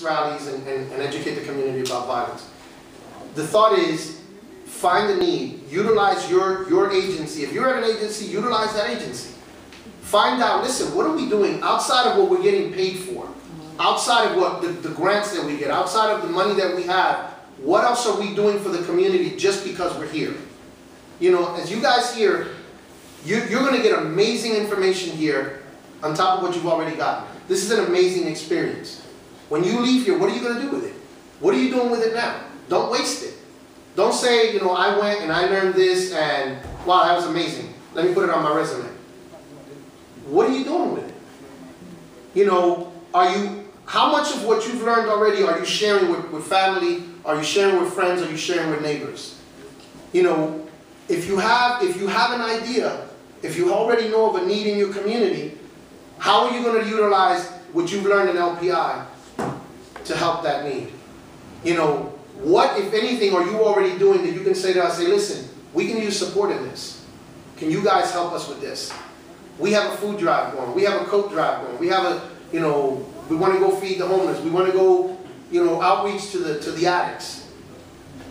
peace rallies and educate the community about violence. The thought is, find the need, utilize your agency. If you're at an agency, utilize that agency. Find out, listen, what are we doing outside of what we're getting paid for? Outside of what the grants that we get, outside of the money that we have, what else are we doing for the community just because we're here? You know, as you guys hear, you're going to get amazing information here on top of what you've already gotten. This is an amazing experience. When you leave here, what are you going to do with it? What are you doing with it now? Don't waste it. Don't say, you know, I went and I learned this and wow, that was amazing. Let me put it on my resume. What are you doing with it? You know, how much of what you've learned already are you sharing with family? Are you sharing with friends? Are you sharing with neighbors? You know, if you have an idea, if you already know of a need in your community, how are you going to utilize what you've learned in LPI to help that need? You know, what, if anything, are you already doing that you can say to us, say, listen, we can use support in this. Can you guys help us with this? We have a food drive going. We have a coat drive going. We have a, you know, we want to go feed the homeless. We want to go, you know, outreach to the addicts.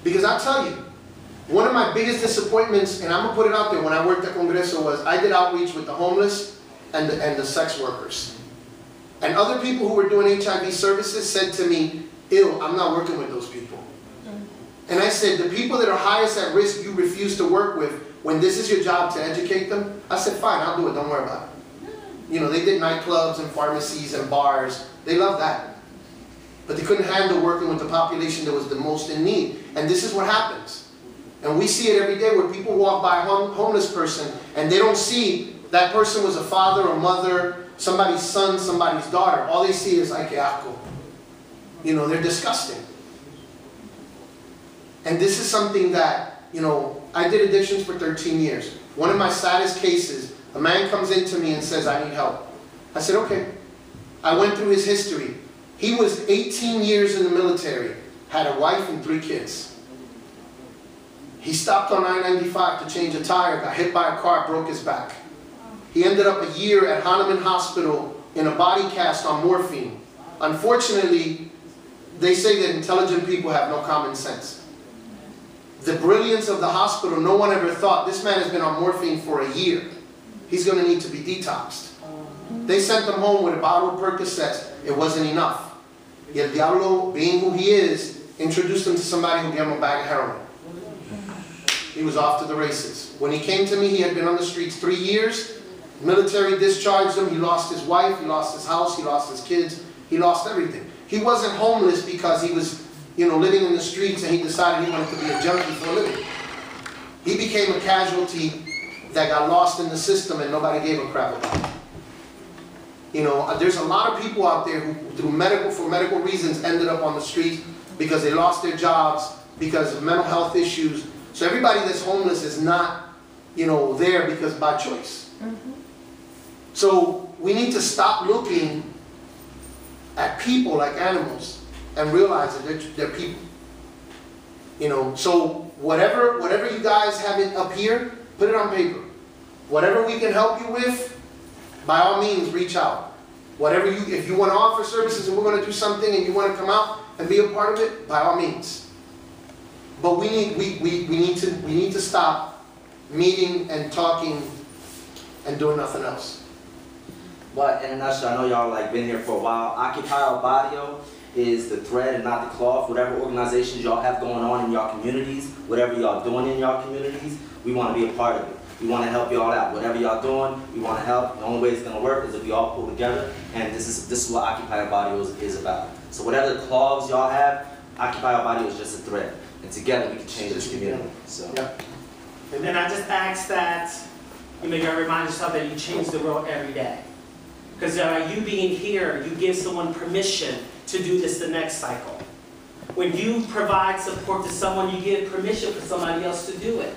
Because I'll tell you, one of my biggest disappointments, and I'm going to put it out there, when I worked at Congreso was I did outreach with the homeless and the sex workers. And other people who were doing HIV services said to me, I'm not working with those people. And I said, the people that are highest at risk you refuse to work with, when this is your job to educate them, I said, fine, I'll do it, don't worry about it. You know, they did nightclubs and pharmacies and bars. They loved that. But they couldn't handle working with the population that was the most in need. And this is what happens. And we see it every day where people walk by a homeless person and they don't see that person was a father or mother, somebody's son, somebody's daughter. All they see is, ay, que asco. You know, they're disgusting. And this is something that, you know, I did addictions for 13 years. One of my saddest cases, a man comes in to me and says, I need help. I said, okay. I went through his history. He was 18 years in the military, had a wife and 3 kids. He stopped on I-95 to change a tire, got hit by a car, broke his back. He ended up a year at Hahnemann Hospital in a body cast on morphine. Unfortunately, they say that intelligent people have no common sense. The brilliance of the hospital, no one ever thought, this man has been on morphine for a year. He's going to need to be detoxed. They sent him home with a bottle of Percocets. It wasn't enough. Yet Diablo, being who he is, introduced him to somebody who gave him a bag of heroin. He was off to the races. When he came to me, he had been on the streets 3 years. Military discharged him. He lost his wife. He lost his house. He lost his kids. He lost everything. He wasn't homeless because he was, you know, living in the streets and he decided he wanted to be a junkie for a living. He became a casualty that got lost in the system and nobody gave a crap about. You know, there's a lot of people out there who, for medical reasons, ended up on the street because they lost their jobs, because of mental health issues. So everybody that's homeless is not, you know, there because by choice. So we need to stop looking at people like animals and realize that they're people. You know, so whatever you guys have it up here, put it on paper. Whatever we can help you with, by all means, reach out. Whatever if you want to offer services and we're going to do something and you want to come out and be a part of it, by all means. But we need to stop meeting and talking and doing nothing else. But in a nutshell, I know y'all like been here for a while. Occupy El Barrio is the thread and not the cloth. Whatever organizations y'all have going on in y'all communities, whatever y'all doing in y'all communities, we want to be a part of it. We want to help y'all out. Whatever y'all doing, we want to help. The only way it's going to work is if we all pull together. And this is what Occupy El Barrio is about. So whatever the cloths y'all have, Occupy El Barrio is just a thread. And together we can change this community. So. Yeah. And then I just ask that, you know, you gotta remind yourself that you change the world every day. Because you being here, you give someone permission to do this the next cycle. When you provide support to someone, you give permission for somebody else to do it.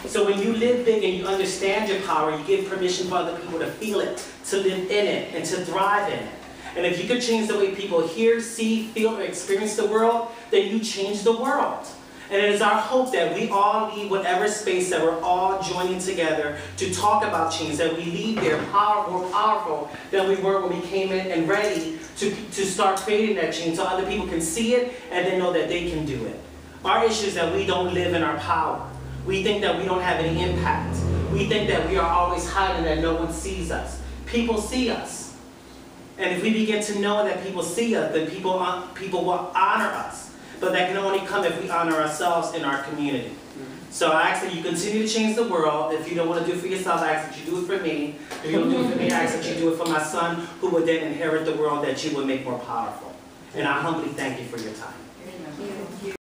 So when you live big and you understand your power, you give permission for other people to feel it, to live in it, and to thrive in it. And if you could change the way people hear, see, feel, or experience the world, then you change the world. And it is our hope that we all leave whatever space that we're all joining together to talk about change, that we leave there more powerful than we were when we came in and ready to start creating that change so other people can see it and then know that they can do it. Our issue is that we don't live in our power. We think that we don't have any impact. We think that we are always hiding, that no one sees us. People see us. And if we begin to know that people see us, then people will honor us. But that can only come if we honor ourselves in our community. So I ask that you continue to change the world. If you don't want to do it for yourself, I ask that you do it for me. If you don't do it for me, I ask that you do it for my son, who would then inherit the world that you would make more powerful. And I humbly thank you for your time.